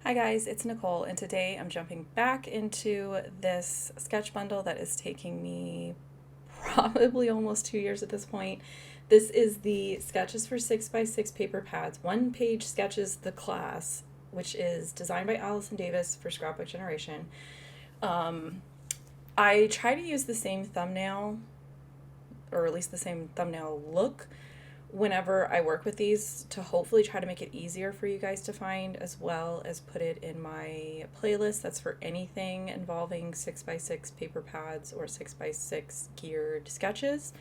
Hi guys, it's Nicole, and today I'm jumping back into this sketch bundle that is taking me probably almost 2 years at this point. This is the Sketches for 6x6 paper pads, one page sketches the class, which is designed by Allison Davis for Scrapbook Generation. Um, I try to use the same thumbnail, or at least the same thumbnail look, whenever I work with these to hopefully try to make it easier for you guys to find, as well as put it in my playlist that's for anything involving 6x6 paper pads or 6x6 geared sketches.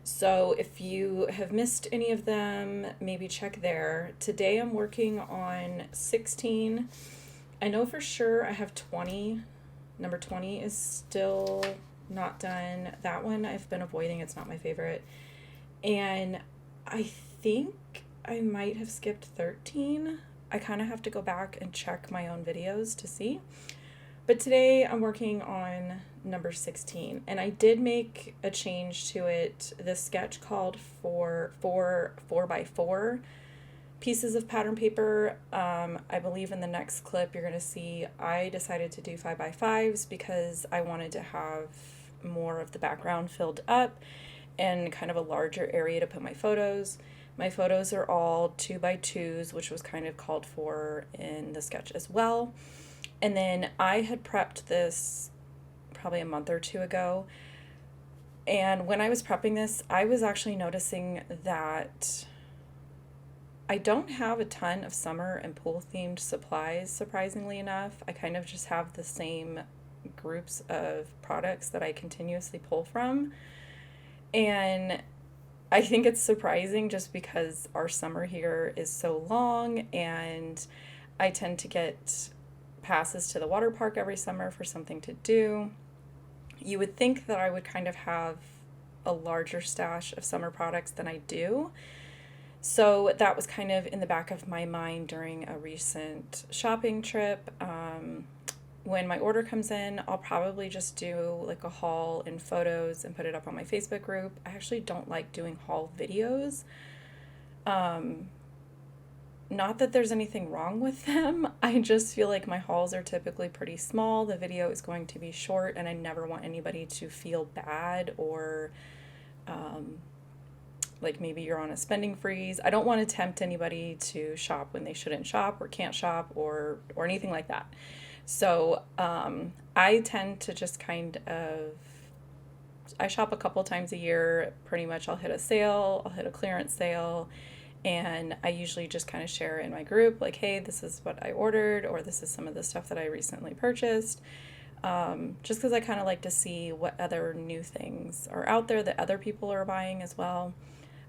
So if you have missed any of them, maybe check there. Today I'm working on 16. I know for sure I have 20. Number 20 is still not done. That one I've been avoiding, it's not my favorite. And I think I might have skipped 13. I kind of have to go back and check my own videos to see. But today I'm working on number 16, and I did make a change to it. This sketch called for 4x4 pieces of pattern paper. I believe in the next clip you're going to see I decided to do 5x5s because I wanted to have more of the background filled up and kind of a larger area to put my photos. My photos are all 2x2s, which was kind of called for in the sketch as well. And then I had prepped this probably a month or two ago. And when I was prepping this, I was actually noticing that I don't have a ton of summer and pool themed supplies, surprisingly enough. I kind of just have the same groups of products that I continuously pull from. And I think it's surprising just because our summer here is so long, and I tend to get passes to the water park every summer for something to do. You would think that I would kind of have a larger stash of summer products than I do. So that was kind of in the back of my mind during a recent shopping trip. When my order comes in, I'll probably just do like a haul in photos and put it up on my Facebook group. I actually don't like doing haul videos. Not that there's anything wrong with them. I just feel like my hauls are typically pretty small. The video is going to be short, and I never want anybody to feel bad or like maybe you're on a spending freeze. I don't want to tempt anybody to shop when they shouldn't shop or can't shop or anything like that. So I tend to just I shop a couple times a year. Pretty much I'll hit a sale, I'll hit a clearance sale, and I usually just kind of share in my group like, hey, this is what I ordered, or this is some of the stuff that I recently purchased. Just because I kind of like to see what other new things are out there that other people are buying as well.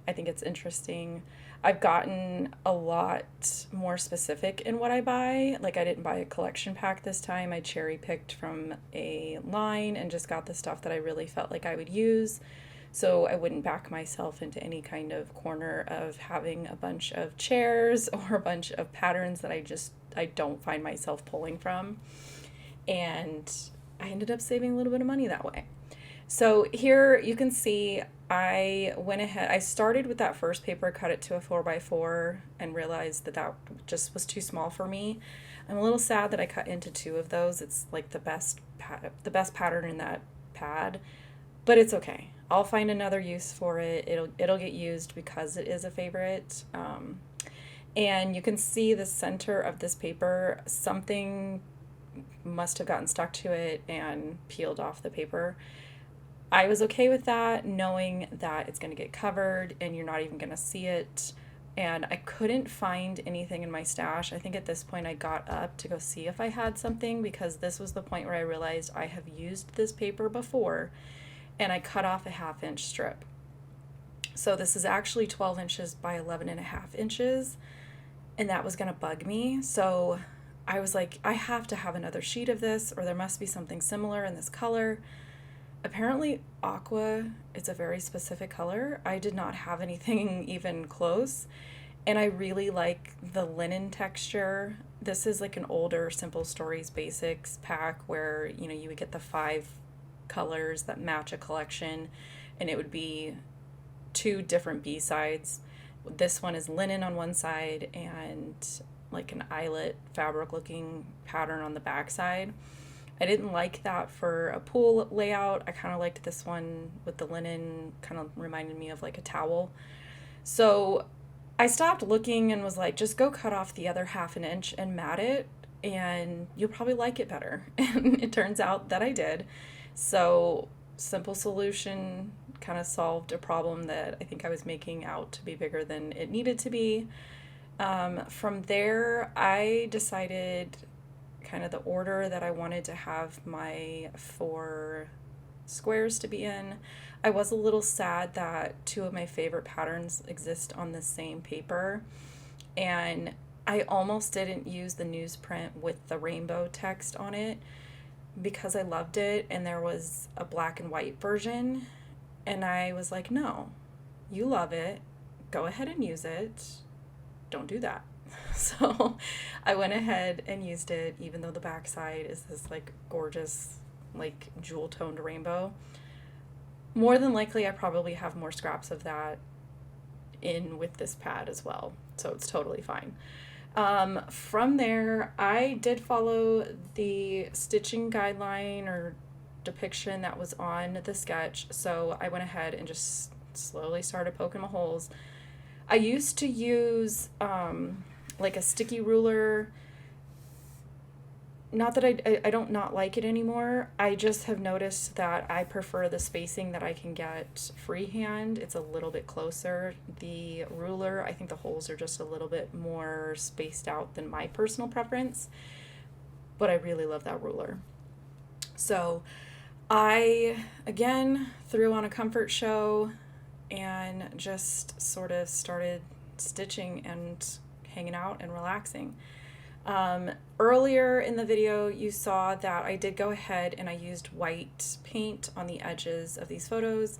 I think it's interesting. I've gotten a lot more specific in what I buy. Like, I didn't buy a collection pack this time. I cherry picked from a line and just got the stuff that I really felt like I would use. So I wouldn't back myself into any kind of corner of having a bunch of chairs or a bunch of patterns that I don't find myself pulling from. And I ended up saving a little bit of money that way. So here you can see I went ahead, I started with that first paper, cut it to a 4x4, and realized that just was too small for me. I'm a little sad that I cut into two of those. It's like the best pattern in that pad, but it's okay. I'll find another use for it. It'll get used because it is a favorite. And you can see the center of this paper, something must have gotten stuck to it and peeled off the paper. I was okay with that, knowing that it's going to get covered and you're not even going to see it. And I couldn't find anything in my stash. I think at this point I got up to go see if I had something, because this was the point where I realized I have used this paper before, and I cut off a 1/2 inch strip. So this is actually 12 inches by 11.5 inches, and that was going to bug me. So I was like, I have to have another sheet of this, or there must be something similar in this color. Apparently aqua is a very specific color. I did not have anything even close, and I really like the linen texture. This is like an older Simple Stories Basics pack where, you would get the 5 colors that match a collection, and it would be 2 different B-sides. This one is linen on one side and like an eyelet fabric looking pattern on the back side. I didn't like that for a pool layout. I kind of liked this one with the linen, kind of reminded me of like a towel. So I stopped looking and was like, just go cut off the other half an inch and mat it, and you'll probably like it better. And it turns out that I did. So, simple solution, kind of solved a problem that I think I was making out to be bigger than it needed to be. From there, I decided kind of the order that I wanted to have my 4 squares to be in. I was a little sad that 2 of my favorite patterns exist on the same paper, and I almost didn't use the newsprint with the rainbow text on it because I loved it, and there was a black and white version, and I was like, no, you love it, go ahead and use it, don't do that. So I went ahead and used it, even though the backside is this like gorgeous, like jewel toned rainbow. More than likely, I probably have more scraps of that in with this pad as well, so it's totally fine. From there, I did follow the stitching guideline or depiction that was on the sketch, so I went ahead and just slowly started poking my holes. I used to use like a sticky ruler. Not that I don't not like it anymore. I just have noticed that I prefer the spacing that I can get freehand. It's a little bit closer. The ruler, I think the holes are just a little bit more spaced out than my personal preference, but I really love that ruler. So I, again, threw on a comfort show and just sort of started stitching and hanging out and relaxing. Earlier in the video, you saw that I did go ahead and I used white paint on the edges of these photos.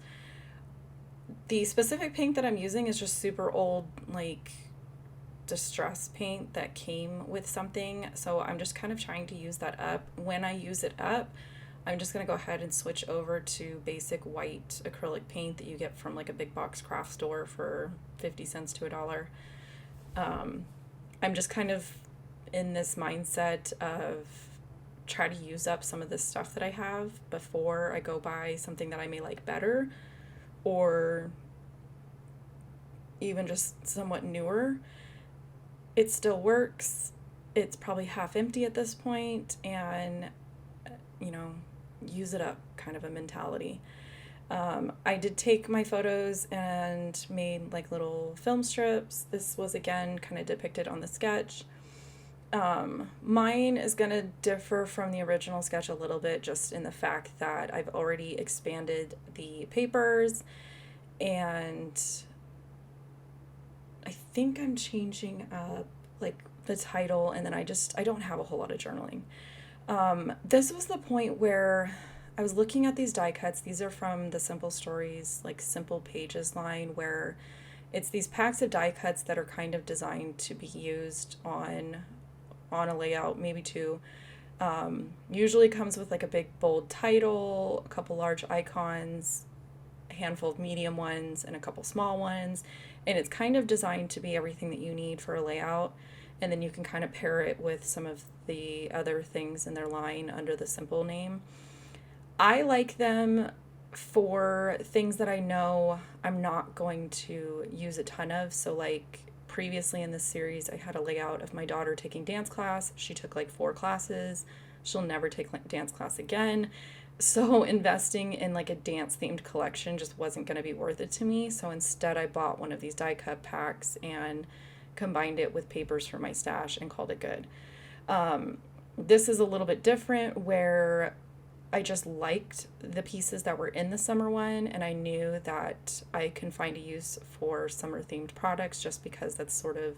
The specific paint that I'm using is just super old, like distress paint that came with something. So I'm just kind of trying to use that up. When I use it up, I'm just going to go ahead and switch over to basic white acrylic paint that you get from like a big box craft store for 50 cents to $1. I'm just kind of in this mindset of try to use up some of this stuff that I have before I go buy something that I may like better or even just somewhat newer. It still works. It's probably half empty at this point, and use it up kind of a mentality. I did take my photos and made like little film strips. This was again kind of depicted on the sketch. Mine is going to differ from the original sketch a little bit just in the fact that I've already expanded the papers, and I think I'm changing up like the title, and then I don't have a whole lot of journaling. This was the point where I was looking at these die cuts. These are from the Simple Stories, like Simple Pages line, where it's these packs of die cuts that are kind of designed to be used on a layout, maybe two. Usually comes with like a big bold title, a couple large icons, a handful of medium ones, and a couple small ones. And it's kind of designed to be everything that you need for a layout. And then you can kind of pair it with some of the other things in their line under the Simple name. I like them for things that I know I'm not going to use a ton of. So like previously in this series, I had a layout of my daughter taking dance class. She took like 4 classes. She'll never take dance class again. So investing in like a dance themed collection just wasn't going to be worth it to me. So instead I bought one of these die cut packs and combined it with papers from my stash and called it good. This is a little bit different where I just liked the pieces that were in the summer one, and I knew that I can find a use for summer themed products just because that's sort of,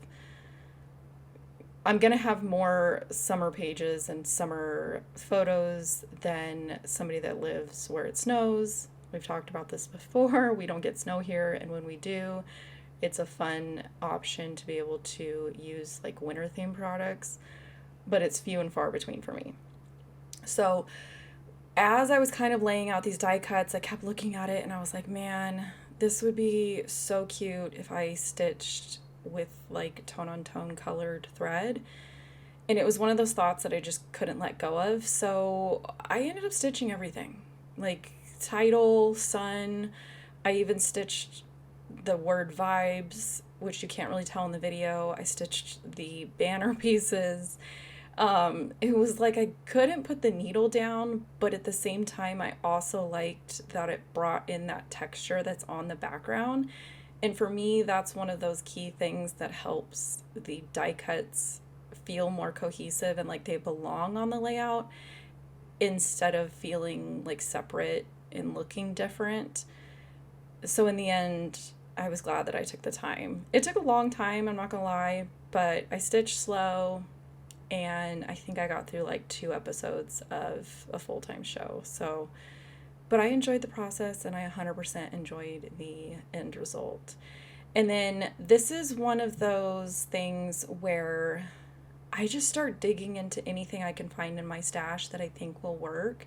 I'm going to have more summer pages and summer photos than somebody that lives where it snows. We've talked about this before. We don't get snow here, and when we do, it's a fun option to be able to use like winter themed products, but it's few and far between for me. So as I was kind of laying out these die cuts, I kept looking at it and I was like, man, this would be so cute if I stitched with like tone on tone colored thread. And it was one of those thoughts that I just couldn't let go of. So I ended up stitching everything, like title, sun. I even stitched the word vibes, which you can't really tell in the video. I stitched the banner pieces. It was like I couldn't put the needle down, but at the same time, I also liked that it brought in that texture that's on the background. And for me, that's one of those key things that helps the die cuts feel more cohesive and like they belong on the layout instead of feeling like separate and looking different. So in the end, I was glad that I took the time. It took a long time, I'm not gonna lie, but I stitched slow and I think I got through like 2 episodes of a full-time show. So, but I enjoyed the process and I 100% enjoyed the end result. And then this is one of those things where I just start digging into anything I can find in my stash that I think will work.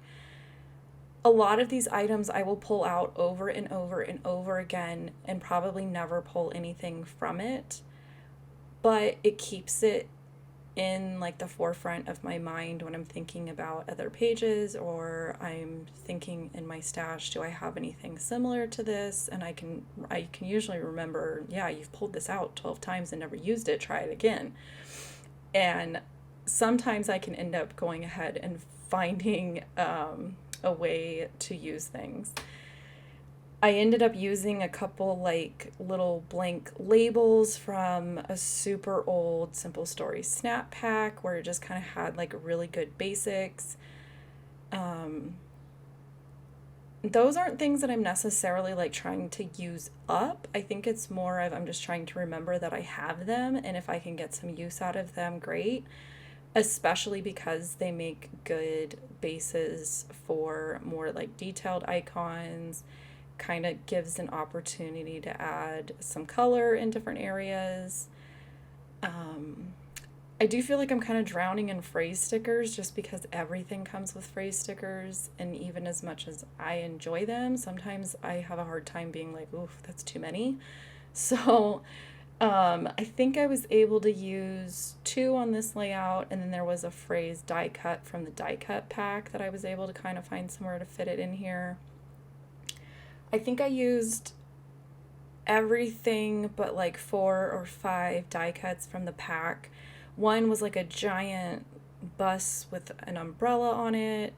A lot of these items I will pull out over and over and over again and probably never pull anything from it, but it keeps it in like the forefront of my mind when I'm thinking about other pages or I'm thinking in my stash, do I have anything similar to this? And I can usually remember, yeah, you've pulled this out 12 times and never used it, try it again. And sometimes I can end up going ahead and finding a way to use things. I ended up using a couple like little blank labels from a super old Simple Stories snap pack where it just kind of had like really good basics. Those aren't things that I'm necessarily like trying to use up. I think it's more of I'm just trying to remember that I have them, and if I can get some use out of them, great. Especially because they make good bases for more like detailed icons, kind of gives an opportunity to add some color in different areas. I do feel like I'm kind of drowning in phrase stickers just because everything comes with phrase stickers, and even as much as I enjoy them, sometimes I have a hard time being like, oof, that's too many. So I think I was able to use 2 on this layout, and then there was a phrase die cut from the die cut pack that I was able to kind of find somewhere to fit it in here. I think I used everything but like 4 or 5 die cuts from the pack. One was like a giant bus with an umbrella on it,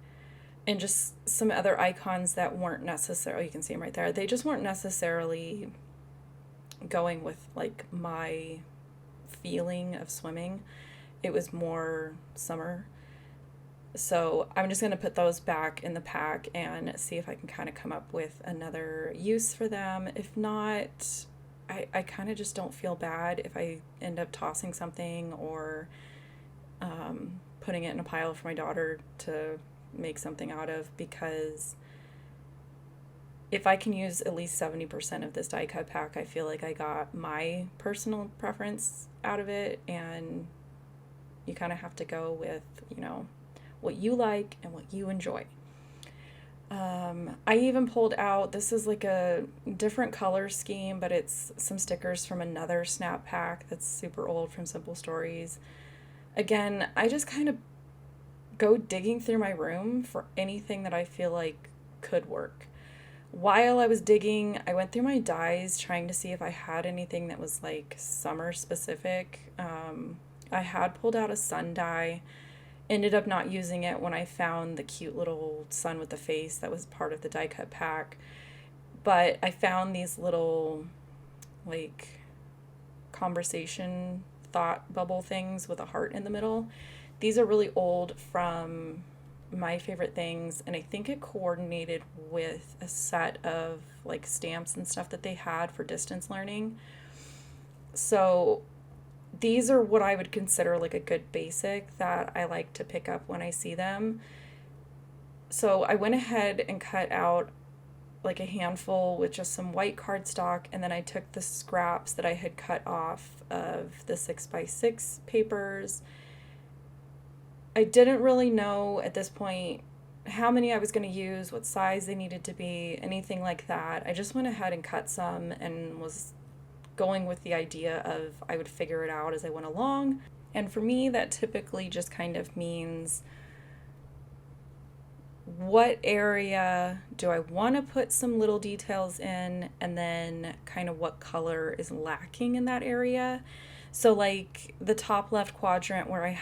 and just some other icons that weren't necessarily, you can see them right there, they just weren't necessarily going with like my feeling of swimming. It was more summer. So I'm just going to put those back in the pack and see if I can kind of come up with another use for them. If not, I kind of just don't feel bad if I end up tossing something or putting it in a pile for my daughter to make something out of, because if I can use at least 70% of this die cut pack, I feel like I got my personal preference out of it, and you kind of have to go with, what you like and what you enjoy. I even pulled out, this is like a different color scheme, but it's some stickers from another snap pack that's super old from Simple Stories. Again, I just kind of go digging through my room for anything that I feel like could work. While I was digging, I went through my dies trying to see if I had anything that was like summer specific. I had pulled out a sun die, ended up not using it when I found the cute little sun with the face that was part of the die cut pack. But I found these little like conversation thought bubble things with a heart in the middle. These are really old from My Favorite Things, and I think it coordinated with a set of like stamps and stuff that they had for distance learning. So these are what I would consider like a good basic that I like to pick up when I see them. So I went ahead and cut out like a handful with just some white cardstock, and then I took the scraps that I had cut off of the 6x6 papers. I didn't really know at this point how many I was going to use, what size they needed to be, anything like that. I just went ahead and cut some and was going with the idea of I would figure it out as I went along. And for me, that typically just kind of means, what area do I want to put some little details in, and then kind of what color is lacking in that area. So like the top left quadrant where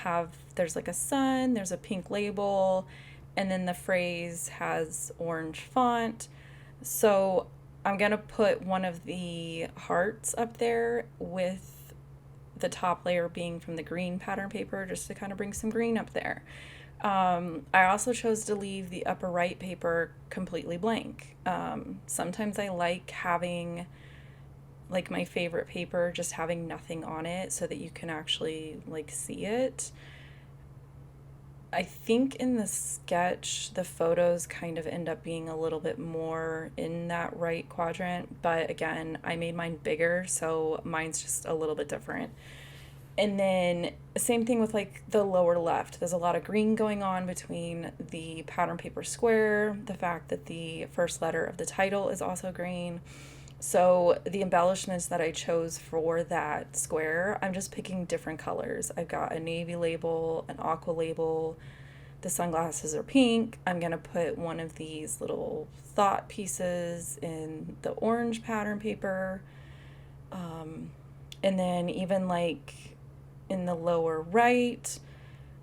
there's like a sun, there's a pink label, and then the phrase has orange font. So I'm going to put one of the hearts up there with the top layer being from the green pattern paper, just to kind of bring some green up there. I also chose to leave the upper right paper completely blank. Sometimes I like having, like, my favorite paper just having nothing on it so that you can actually like see it. I think in the sketch, the photos kind of end up being a little bit more in that right quadrant, but again, I made mine bigger, so mine's just a little bit different. And then same thing with like the lower left. There's a lot of green going on between the pattern paper square, the fact that the first letter of the title is also green. So the embellishments that I chose for that square, I'm just picking different colors. I've got a navy label, an aqua label, the sunglasses are pink. I'm going to put one of these little thought pieces in the orange pattern paper. And then even like in the lower right,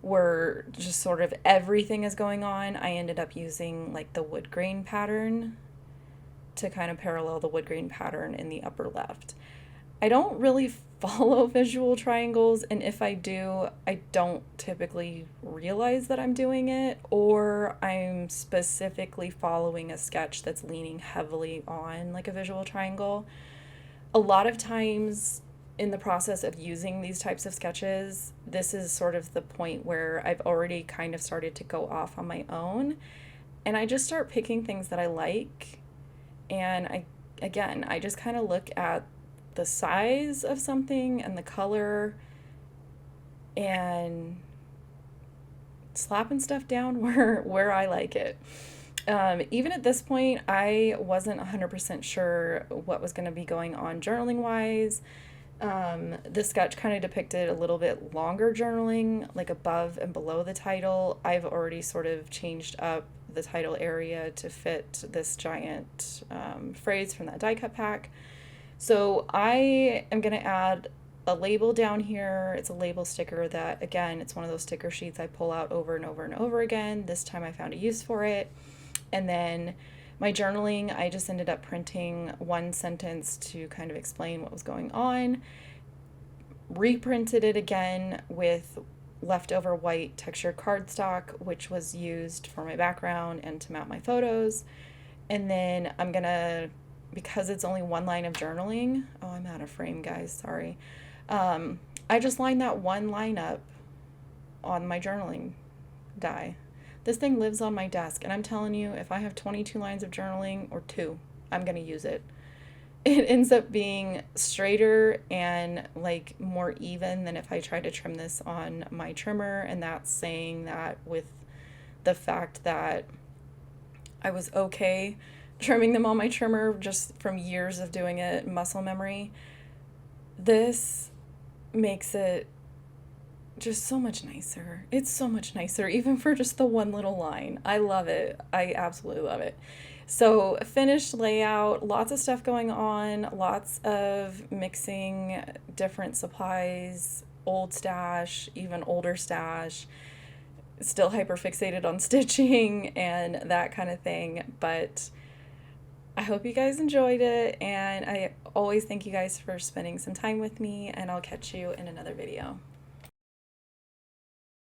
where just sort of everything is going on, I ended up using like the wood grain pattern to kind of parallel the wood grain pattern in the upper left. I don't really follow visual triangles, and if I do, I don't typically realize that I'm doing it, or I'm specifically following a sketch that's leaning heavily on like a visual triangle. A lot of times in the process of using these types of sketches, this is sort of the point where I've already kind of started to go off on my own, and I just start picking things that I like. And I just kind of look at the size of something and the color and slapping stuff down where I like it. Even at this point, I wasn't 100% sure what was going to be going on journaling wise. The sketch kind of depicted a little bit longer journaling, like above and below the title. I've already sort of changed up the title area to fit this giant phrase from that die cut pack. So I am going to add a label down here. It's a label sticker that, again, it's one of those sticker sheets I pull out over and over and over again. This time I found a use for it. And then my journaling, I just ended up printing one sentence to kind of explain what was going on, reprinted it again with leftover white textured cardstock, which was used for my background and to mount my photos. And then I'm gonna, because it's only one line of journaling, oh, I'm out of frame, guys, sorry. I just lined that one line up on my journaling die. This thing lives on my desk, and I'm telling you, if I have 22 lines of journaling, or 2, I'm gonna use it. It ends up being straighter and like more even than if I tried to trim this on my trimmer, and that's saying that with the fact that I was okay trimming them on my trimmer just from years of doing it, muscle memory. This makes it just so much nicer. It's so much nicer, even for just the one little line. I love it. I absolutely love it. So finished layout, lots of stuff going on, lots of mixing different supplies, old stash, even older stash, still hyper fixated on stitching and that kind of thing. But I hope you guys enjoyed it, and I always thank you guys for spending some time with me, and I'll catch you in another video.